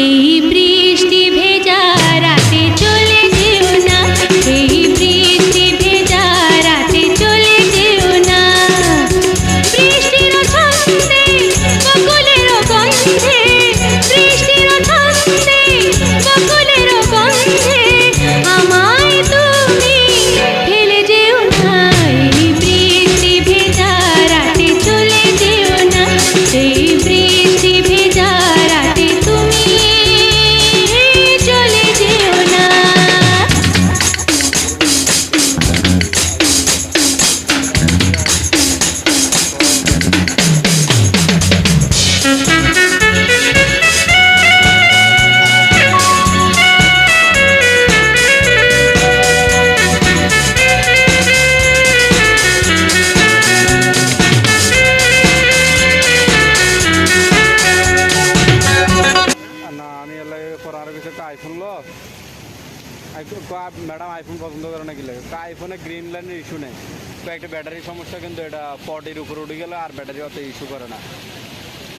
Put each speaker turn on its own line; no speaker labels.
এই বৃষ্টি ভেজা রাতে চলে যেও না, এই বৃষ্টি ভেজা রাতে চলে যেও না। বৃষ্টির ছন্দে বকুলের গন্ধে, বৃষ্টির ছন্দে বকুলের গন্ধে আমায় তুমি ফেলে যেও না। এই বৃষ্টি ভেজা রাতে চলে যেও না, এই বৃষ্টি ভেজা রাতে তুমি চলে যেও না।
না আমি এর লাগে পর আরো কিছু একটা আইফোন লো ম্যাডাম আইফোন পছন্দ করে নাকি লাগে আইফোনে গ্রিন লাইনের ইস্যু নেই, তো একটা ব্যাটারির সমস্যা, কিন্তু এটা 40 উপরে উঠে গেলে আর ব্যাটারি অত ইস্যু করে না।